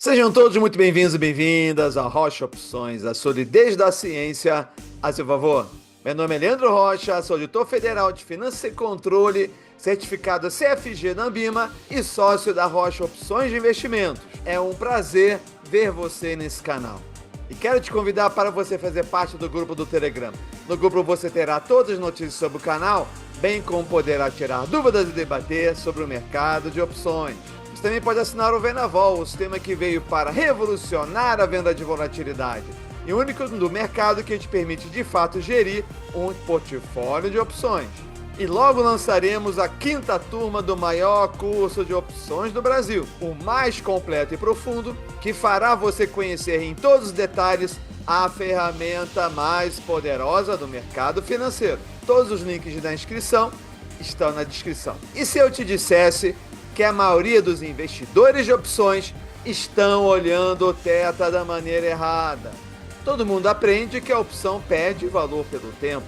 Sejam todos muito bem-vindos e bem-vindas a Rocha Opções, a solidez da ciência a seu favor. Meu nome é Leandro Rocha, sou auditor federal de Finanças e Controle, certificado CFG na Ambima e sócio da Rocha Opções de Investimentos. É um prazer ver você nesse canal. E quero te convidar para você fazer parte do grupo do Telegram. No grupo você terá todas as notícias sobre o canal, bem como poderá tirar dúvidas e debater sobre o mercado de opções. Você também pode assinar o Venavol, o sistema que veio para revolucionar a venda de volatilidade e o único do mercado que te permite de fato gerir um portfólio de opções. E logo lançaremos a 5ª turma do maior curso de opções do Brasil, o mais completo e profundo, que fará você conhecer em todos os detalhes a ferramenta mais poderosa do mercado financeiro. Todos os links da inscrição estão na descrição. E se eu te dissesse que a maioria dos investidores de opções estão olhando o Theta da maneira errada? Todo mundo aprende que a opção perde valor pelo tempo,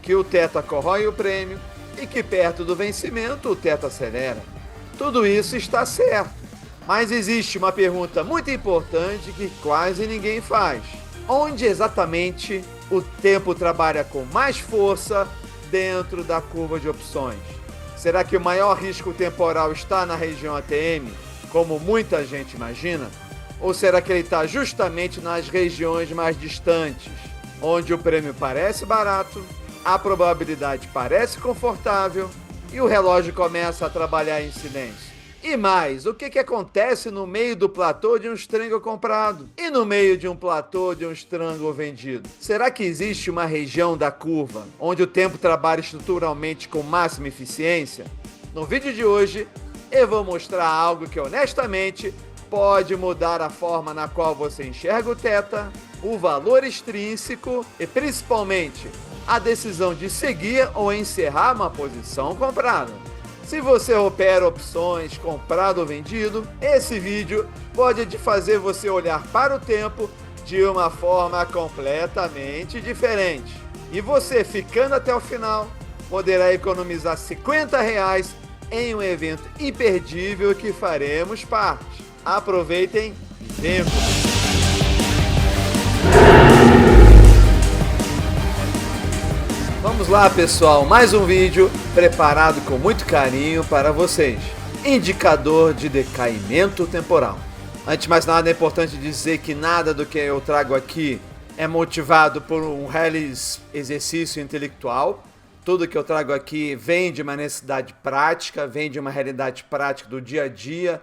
que o Theta corrói o prêmio e que perto do vencimento o Theta acelera. Tudo isso está certo, mas existe uma pergunta muito importante que quase ninguém faz. Onde exatamente o tempo trabalha com mais força dentro da curva de opções? Será que o maior risco temporal está na região ATM, como muita gente imagina? Ou será que ele está justamente nas regiões mais distantes, onde o prêmio parece barato, a probabilidade parece confortável e o relógio começa a trabalhar em silêncio? E mais, o que acontece no meio do platô de um strangle comprado? E no meio de um platô de um strangle vendido? Será que existe uma região da curva onde o tempo trabalha estruturalmente com máxima eficiência? No vídeo de hoje, eu vou mostrar algo que honestamente pode mudar a forma na qual você enxerga o Theta, o valor extrínseco e principalmente a decisão de seguir ou encerrar uma posição comprada. Se você opera opções comprado ou vendido, esse vídeo pode te fazer você olhar para o tempo de uma forma completamente diferente. E você, ficando até o final, poderá economizar R$ 50 em um evento imperdível que faremos parte. Aproveitem e venham comigo. Vamos lá, pessoal, mais um vídeo preparado com muito carinho para vocês. Indicador de decaimento temporal. Antes de mais nada, é importante dizer que nada do que eu trago aqui é motivado por um reles exercício intelectual. Tudo que eu trago aqui vem de uma necessidade prática, vem de uma realidade prática do dia a dia,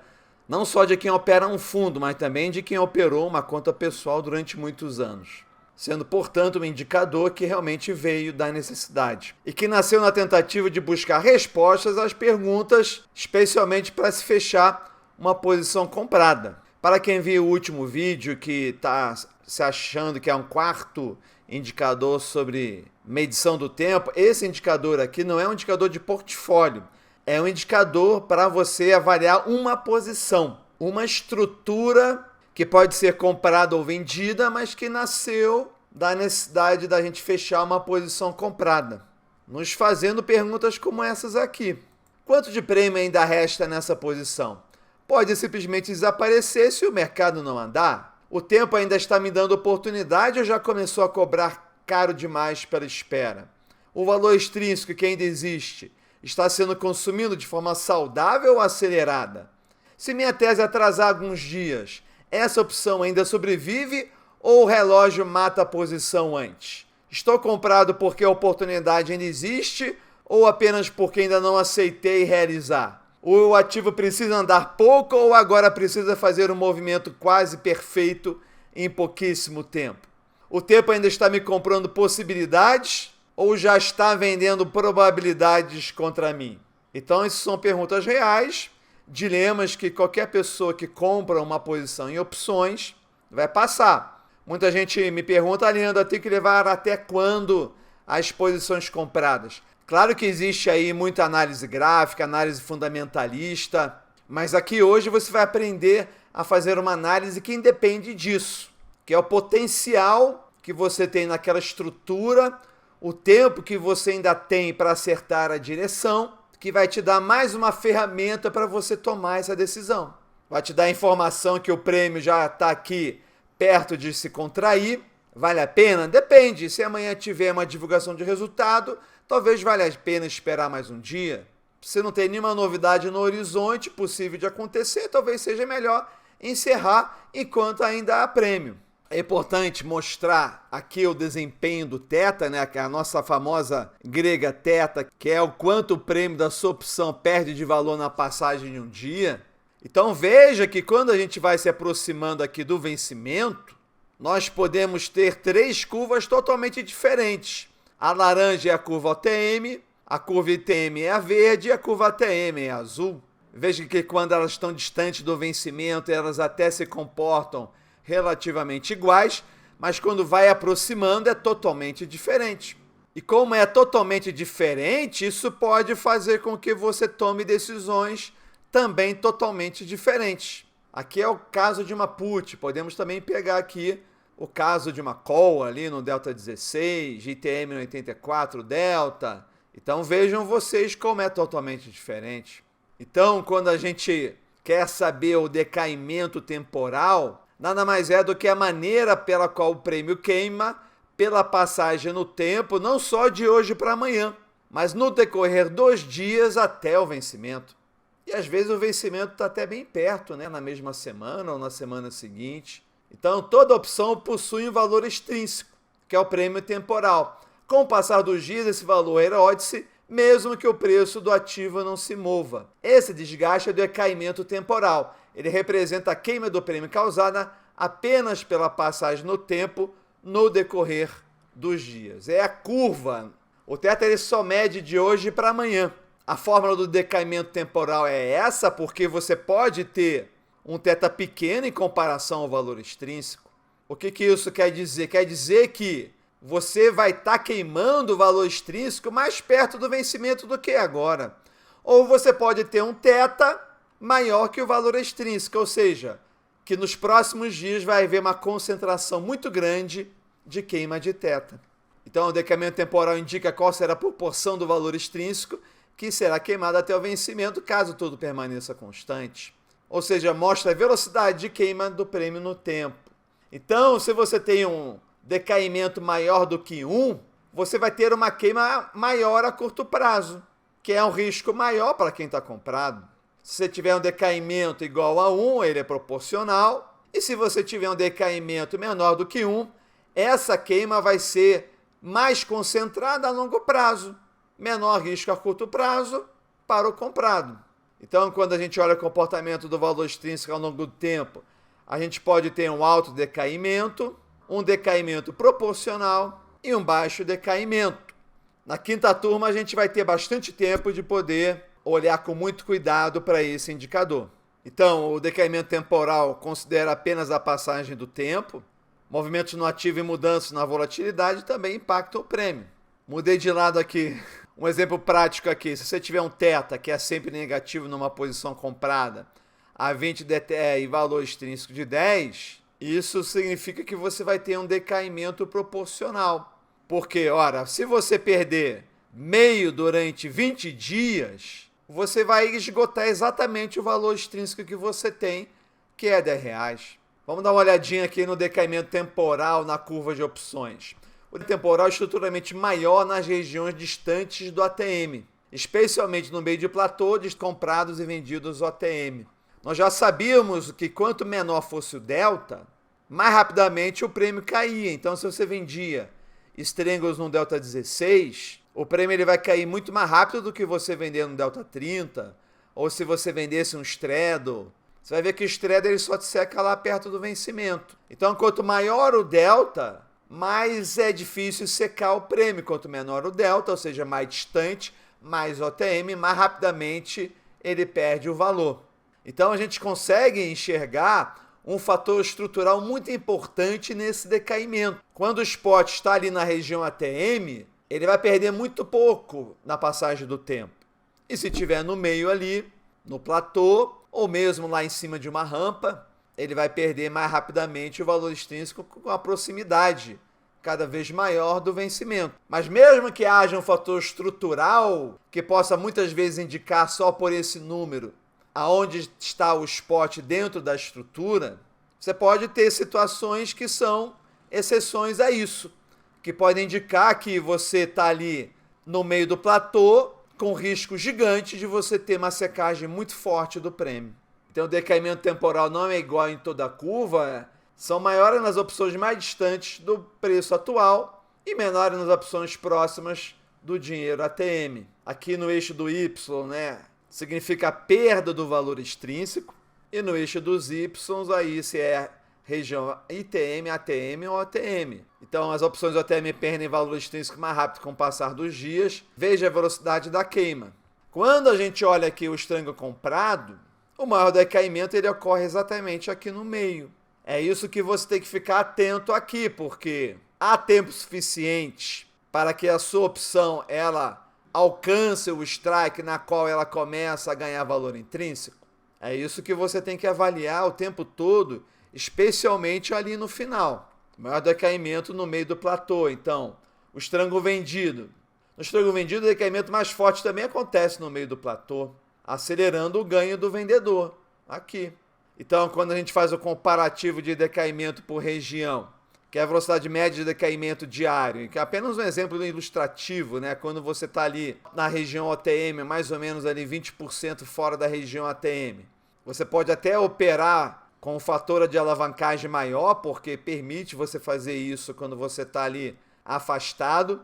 não só de quem opera um fundo, mas também de quem operou uma conta pessoal durante muitos anos, sendo, portanto, um indicador que realmente veio da necessidade e que nasceu na tentativa de buscar respostas às perguntas, especialmente para se fechar uma posição comprada. Para quem viu o último vídeo, que está se achando que é um quarto indicador sobre medição do tempo, esse indicador aqui não é um indicador de portfólio, é um indicador para você avaliar uma posição, uma estrutura que pode ser comprada ou vendida, mas que nasceu da necessidade da gente fechar uma posição comprada, nos fazendo perguntas como essas aqui. Quanto de prêmio ainda resta nessa posição? Pode simplesmente desaparecer se o mercado não andar? O tempo ainda está me dando oportunidade ou já começou a cobrar caro demais pela espera? O valor extrínseco que ainda existe está sendo consumido de forma saudável ou acelerada? Se minha tese atrasar alguns dias, essa opção ainda sobrevive ou o relógio mata a posição antes? Estou comprado porque a oportunidade ainda existe ou apenas porque ainda não aceitei realizar? O ativo precisa andar pouco ou agora precisa fazer um movimento quase perfeito em pouquíssimo tempo? O tempo ainda está me comprando possibilidades ou já está vendendo probabilidades contra mim? Então, essas são perguntas reais, dilemas que qualquer pessoa que compra uma posição em opções vai passar. Muita gente me pergunta, Leandro, tem que levar até quando as posições compradas? Claro que existe aí muita análise gráfica, análise fundamentalista, mas aqui hoje você vai aprender a fazer uma análise que independe disso, que é o potencial que você tem naquela estrutura, o tempo que você ainda tem para acertar a direção, que vai te dar mais uma ferramenta para você tomar essa decisão. vai te dar a informação que o prêmio já está aqui perto de se contrair. Vale a pena? Depende. Se amanhã tiver uma divulgação de resultado, talvez valha a pena esperar mais um dia. Se não tem nenhuma novidade no horizonte possível de acontecer, talvez seja melhor encerrar enquanto ainda há prêmio. É importante mostrar aqui o desempenho do Theta, né? A nossa famosa grega Theta, que é o quanto o prêmio da sua opção perde de valor na passagem de um dia. Então veja que quando a gente vai se aproximando aqui do vencimento, nós podemos ter três curvas totalmente diferentes. A laranja é a curva OTM, a curva ITM é a verde e a curva ATM é a azul. Veja que quando elas estão distantes do vencimento, elas até se comportam relativamente iguais, mas quando vai aproximando é totalmente diferente. E como é totalmente diferente, isso pode fazer com que você tome decisões também totalmente diferentes. Aqui é o caso de uma put, podemos também pegar aqui o caso de uma call ali no delta 16, ITM no 84 delta. Então vejam vocês como é totalmente diferente. Então, quando a gente quer saber o decaimento temporal, nada mais é do que a maneira pela qual o prêmio queima pela passagem no tempo, não só de hoje para amanhã, mas no decorrer dos dias até o vencimento. E às vezes o vencimento está até bem perto, né? Na mesma semana ou na semana seguinte. Então, toda opção possui um valor extrínseco, que é o prêmio temporal. Com o passar dos dias, esse valor erode-se, mesmo que o preço do ativo não se mova. Esse desgaste é do decaimento temporal. Ele representa a queima do prêmio causada apenas pela passagem no tempo no decorrer dos dias. É a curva. O Theta ele só mede de hoje para amanhã. A fórmula do decaimento temporal é essa, porque você pode ter um Theta pequeno em comparação ao valor extrínseco. O que isso quer dizer? Quer dizer que você vai estar queimando o valor extrínseco mais perto do vencimento do que agora. Ou você pode ter um Theta maior que o valor extrínseco, ou seja, que nos próximos dias vai haver uma concentração muito grande de queima de Theta. Então, o decaimento temporal indica qual será a proporção do valor extrínseco que será queimado até o vencimento, caso tudo permaneça constante. Ou seja, mostra a velocidade de queima do prêmio no tempo. Então, se você tem um decaimento maior do que 1, você vai ter uma queima maior a curto prazo, que é um risco maior para quem está comprado. Se você tiver um decaimento igual a 1, ele é proporcional. E se você tiver um decaimento menor do que 1, essa queima vai ser mais concentrada a longo prazo. Menor risco a curto prazo para o comprado. Então, quando a gente olha o comportamento do valor extrínseco ao longo do tempo, a gente pode ter um alto decaimento, um decaimento proporcional e um baixo decaimento. Na quinta turma, a gente vai ter bastante tempo de poder olhar com muito cuidado para esse indicador. Então, o decaimento temporal considera apenas a passagem do tempo. Movimentos no ativo e mudanças na volatilidade também impactam o prêmio. Mudei de lado aqui. Um exemplo prático aqui. Se você tiver um Theta que é sempre negativo numa posição comprada a 20 DTE e valor extrínseco de 10, isso significa que você vai ter um decaimento proporcional. Porque, ora, se você perder meio durante 20 dias, você vai esgotar exatamente o valor extrínseco que você tem, que é R$10. Vamos dar uma olhadinha aqui no decaimento temporal na curva de opções. O temporal é estruturalmente maior nas regiões distantes do ATM, especialmente no meio de platô de comprados e vendidos OTM. Nós já sabíamos que quanto menor fosse o delta, mais rapidamente o prêmio caía. Então, se você vendia Strangles no delta 16, o prêmio ele vai cair muito mais rápido do que você vender no delta 30, ou se você vendesse um straddle. Você vai ver que o straddle ele só te seca lá perto do vencimento. Então, quanto maior o delta, mais é difícil secar o prêmio. Quanto menor o delta, ou seja, mais distante, mais OTM, mais rapidamente ele perde o valor. Então a gente consegue enxergar um fator estrutural muito importante nesse decaimento. Quando o spot está ali na região ATM, ele vai perder muito pouco na passagem do tempo. E se estiver no meio ali, no platô, ou mesmo lá em cima de uma rampa, ele vai perder mais rapidamente o valor extrínseco com a proximidade cada vez maior do vencimento. Mas mesmo que haja um fator estrutural que possa muitas vezes indicar só por esse número aonde está o spot dentro da estrutura, você pode ter situações que são exceções a isso, que podem indicar que você está ali no meio do platô, com risco gigante de você ter uma secagem muito forte do prêmio. Então o decaimento temporal não é igual em toda a curva, são maiores nas opções mais distantes do preço atual e menores nas opções próximas do dinheiro ATM. Aqui no eixo do Y, né, significa a perda do valor extrínseco, e no eixo dos Y, aí se é região ITM, ATM ou OTM. Então as opções OTM perdem valor extrínseco mais rápido com o passar dos dias. Veja a velocidade da queima. Quando a gente olha aqui o estrango comprado, o maior decaimento ele ocorre exatamente aqui no meio. É isso que você tem que ficar atento aqui, porque há tempo suficiente para que a sua opção ela alcance o strike na qual ela começa a ganhar valor intrínseco. É isso que você tem que avaliar o tempo todo, especialmente ali no final. O maior decaimento no meio do platô. Então, o estrango vendido. No estrango vendido, o decaimento mais forte também acontece no meio do platô, acelerando o ganho do vendedor. Aqui. Então, quando a gente faz o comparativo de decaimento por região, que é a velocidade média de decaimento diário, que é apenas um exemplo ilustrativo, né? Quando você está ali na região OTM, mais ou menos ali 20% fora da região ATM, você pode até operar com um fator de alavancagem maior, porque permite você fazer isso quando você está ali afastado,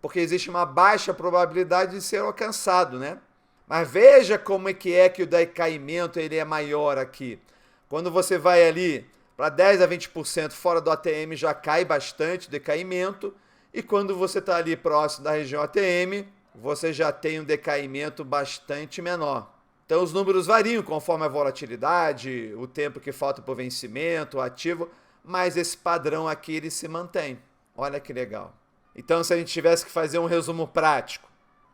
porque existe uma baixa probabilidade de ser alcançado, né? Mas veja como é que o decaimento ele é maior aqui. Quando você vai ali para 10 a 20% fora do ATM já cai bastante decaimento, e quando você está ali próximo da região ATM, você já tem um decaimento bastante menor. Então os números variam conforme a volatilidade, o tempo que falta para o vencimento, o ativo, mas esse padrão aqui ele se mantém. Olha que legal. Então se a gente tivesse que fazer um resumo prático,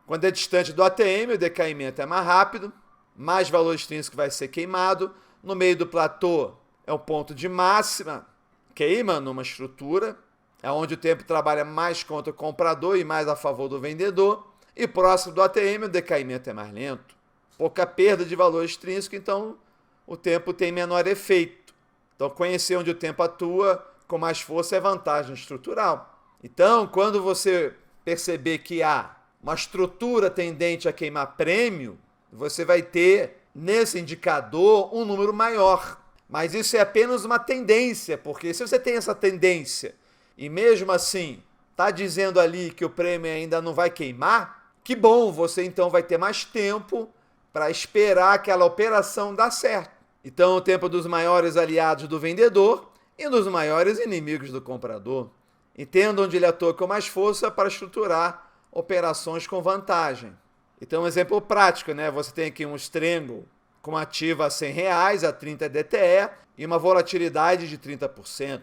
quando é distante do ATM, o decaimento é mais rápido, mais valor extrínseco vai ser queimado, no meio do platô é o ponto de máxima, queima numa estrutura, é onde o tempo trabalha mais contra o comprador e mais a favor do vendedor, e próximo do ATM o decaimento é mais lento. Pouca perda de valor extrínseco, então o tempo tem menor efeito. Então conhecer onde o tempo atua com mais força é vantagem estrutural. Então, quando você perceber que há uma estrutura tendente a queimar prêmio, você vai ter nesse indicador um número maior. Mas isso é apenas uma tendência, porque se você tem essa tendência e mesmo assim está dizendo ali que o prêmio ainda não vai queimar, que bom, você então vai ter mais tempo para esperar aquela operação dar certo. Então o tempo dos maiores aliados do vendedor e dos maiores inimigos do comprador. Entenda onde ele atua com mais força para estruturar operações com vantagem. Então um exemplo prático, né? Você tem aqui um Strangle com ativa a R$100 a 30 DTE e uma volatilidade de 30%.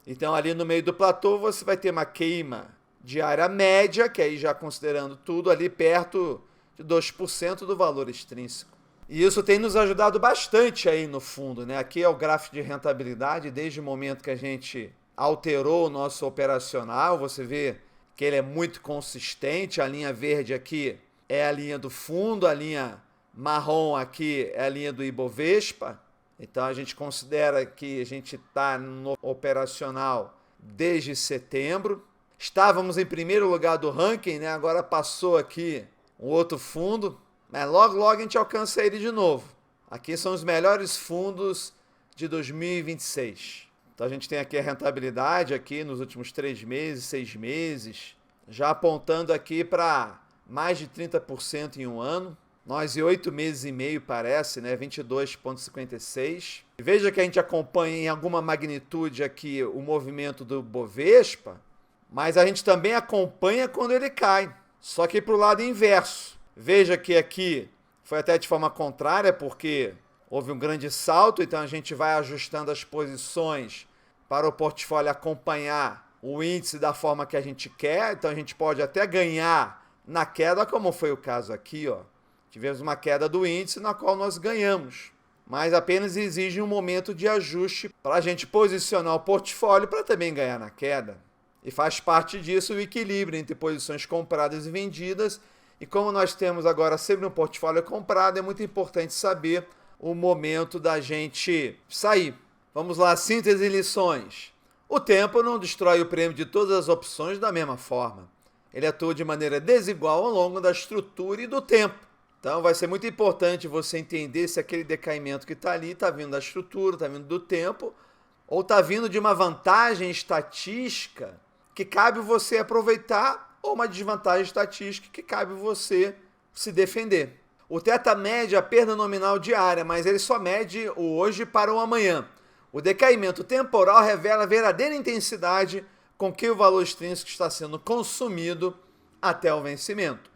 Então ali no meio do platô você vai ter uma queima diária média, que aí já considerando tudo ali perto de 2% do valor extrínseco. E isso tem nos ajudado bastante aí no fundo, né? Aqui é o gráfico de rentabilidade desde o momento que a gente alterou o nosso operacional, você vê que ele é muito consistente, a linha verde aqui é a linha do fundo, a linha marrom aqui é a linha do Ibovespa. Então a gente considera que a gente está no operacional desde setembro. Estávamos em primeiro lugar do ranking, né? Agora passou aqui um outro fundo, mas logo a gente alcança ele de novo. Aqui são os melhores fundos de 2026. Então a gente tem aqui a rentabilidade aqui nos últimos 3 meses, 6 meses, já apontando aqui para mais de 30% em um ano. Nós em 8 meses e meio parece, né? 22,56. Veja que a gente acompanha em alguma magnitude aqui o movimento do Bovespa, mas a gente também acompanha quando ele cai, só que para o lado inverso. Veja que aqui foi até de forma contrária, porque houve um grande salto, então a gente vai ajustando as posições para o portfólio acompanhar o índice da forma que a gente quer. Então a gente pode até ganhar na queda, como foi o caso aqui, ó. Tivemos uma queda do índice na qual nós ganhamos, mas apenas exige um momento de ajuste para a gente posicionar o portfólio para também ganhar na queda. E faz parte disso o equilíbrio entre posições compradas e vendidas. E como nós temos agora sempre um portfólio comprado, é muito importante saber o momento da gente sair. Vamos lá, síntese e lições. O tempo não destrói o prêmio de todas as opções da mesma forma. Ele atua de maneira desigual ao longo da estrutura e do tempo. Então vai ser muito importante você entender se aquele decaimento que está ali está vindo da estrutura, está vindo do tempo, ou está vindo de uma vantagem estatística que cabe você aproveitar, ou uma desvantagem estatística que cabe você se defender. O teta mede a perda nominal diária, mas ele só mede o hoje para o amanhã. O decaimento temporal revela a verdadeira intensidade com que o valor extrínseco está sendo consumido até o vencimento.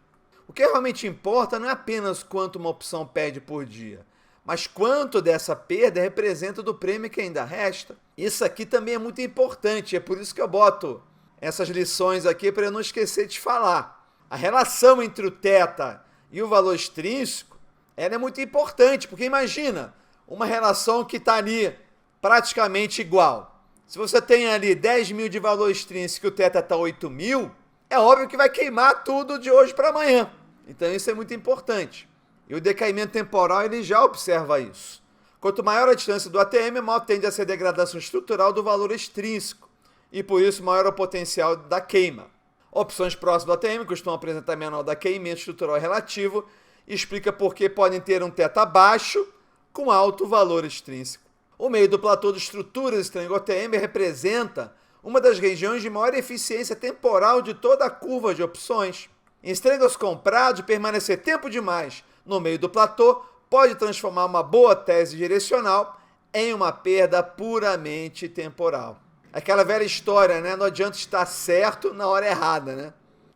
O que realmente importa não é apenas quanto uma opção perde por dia, mas quanto dessa perda representa do prêmio que ainda resta. Isso aqui também é muito importante, é por isso que eu boto essas lições aqui para eu não esquecer de falar. A relação entre o teta e o valor extrínseco, ela é muito importante, porque imagina uma relação que está ali praticamente igual. Se você tem ali 10 mil de valor extrínseco e o teta está 8 mil, é óbvio que vai queimar tudo de hoje para amanhã. Então isso é muito importante. E o decaimento temporal ele já observa isso. Quanto maior a distância do ATM, maior tende a ser a degradação estrutural do valor extrínseco. E por isso maior é o potencial da queima. Opções próximas do ATM costumam apresentar menor decaimento estrutural relativo e explica por que podem ter um teta baixo com alto valor extrínseco. O meio do platô de estruturas estranho ATM representa uma das regiões de maior eficiência temporal de toda a curva de opções. Em estrangos comprados, permanecer tempo demais no meio do platô pode transformar uma boa tese direcional em uma perda puramente temporal. Aquela velha história, né? Não adianta estar certo na hora errada, né?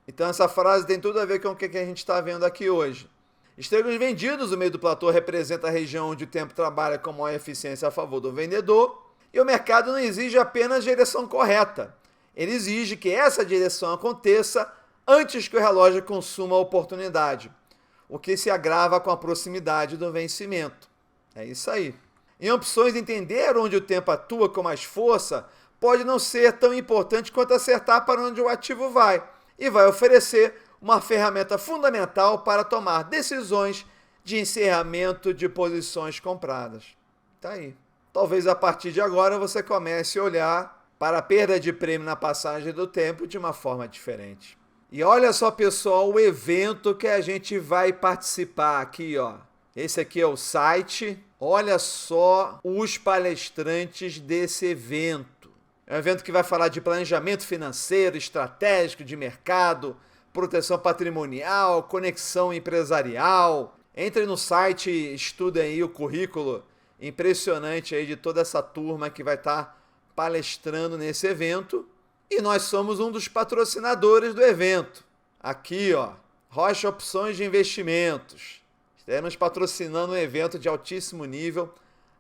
Então essa frase tem tudo a ver com o que a gente está vendo aqui hoje. Estrangos vendidos, o meio do platô representa a região onde o tempo trabalha com maior eficiência a favor do vendedor, e o mercado não exige apenas a direção correta. Ele exige que essa direção aconteça antes que o relógio consuma a oportunidade, o que se agrava com a proximidade do vencimento. É isso aí. Em opções, entender onde o tempo atua com mais força pode não ser tão importante quanto acertar para onde o ativo vai, e vai oferecer uma ferramenta fundamental para tomar decisões de encerramento de posições compradas. Tá aí. Talvez a partir de agora você comece a olhar para a perda de prêmio na passagem do tempo de uma forma diferente. E olha só, pessoal, o evento que a gente vai participar aqui, ó. Esse aqui é o site. Olha só os palestrantes desse evento. É um evento que vai falar de planejamento financeiro, estratégico, de mercado, proteção patrimonial, conexão empresarial. Entre no site e estude aí o currículo impressionante aí de toda essa turma que vai estar palestrando nesse evento. E nós somos um dos patrocinadores do evento. Aqui, ó, Rocha Opções de Investimentos. Estaremos patrocinando um evento de altíssimo nível,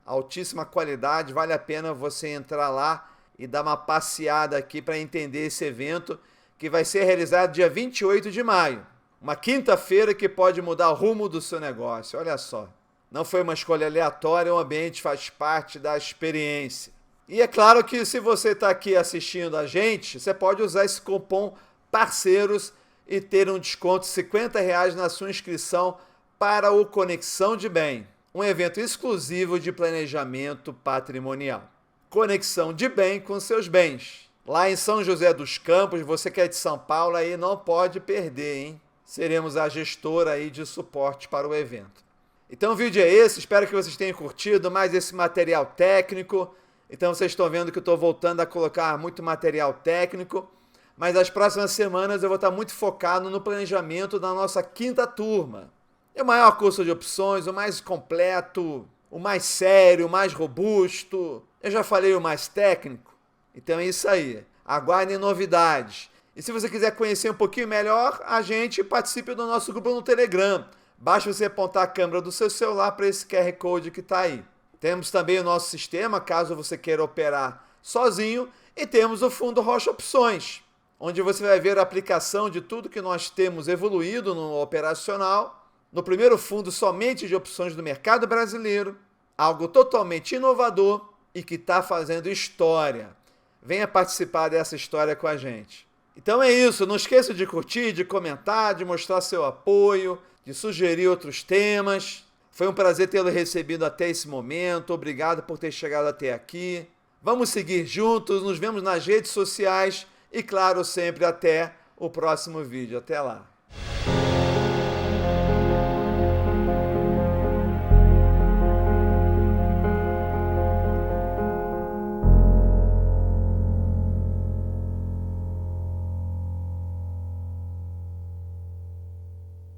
altíssima qualidade. Vale a pena você entrar lá e dar uma passeada aqui para entender esse evento, que vai ser realizado dia 28 de maio. Uma quinta-feira que pode mudar o rumo do seu negócio. Olha só. Não foi uma escolha aleatória, o ambiente faz parte da experiência. E é claro que se você está aqui assistindo a gente, você pode usar esse cupom PARCEIROS e ter um desconto de R$50 na sua inscrição para o Conexão de Bem, um evento exclusivo de planejamento patrimonial. Conexão de bem com seus bens. Lá em São José dos Campos, você que é de São Paulo, aí não pode perder, hein? Seremos a gestora aí de suporte para o evento. Então o vídeo é esse, espero que vocês tenham curtido mais esse material técnico. Então vocês estão vendo que eu estou voltando a colocar muito material técnico, mas nas próximas semanas eu vou estar muito focado no planejamento da nossa quinta turma. É o maior curso de opções, o mais completo, o mais sério, o mais robusto. Eu já falei o mais técnico. Então é isso aí. Aguardem novidades. E se você quiser conhecer um pouquinho melhor, a gente participe do nosso grupo no Telegram. Basta você apontar a câmera do seu celular para esse QR Code que está aí. Temos também o nosso sistema, caso você queira operar sozinho. E temos o Fundo Rocha Opções, onde você vai ver a aplicação de tudo que nós temos evoluído no operacional. No primeiro fundo somente de opções do mercado brasileiro, algo totalmente inovador e que está fazendo história. Venha participar dessa história com a gente. Então é isso, não esqueça de curtir, de comentar, de mostrar seu apoio, de sugerir outros temas. Foi um prazer tê-lo recebido até esse momento. Obrigado por ter chegado até aqui. Vamos seguir juntos, nos vemos nas redes sociais e, claro, sempre até o próximo vídeo. Até lá!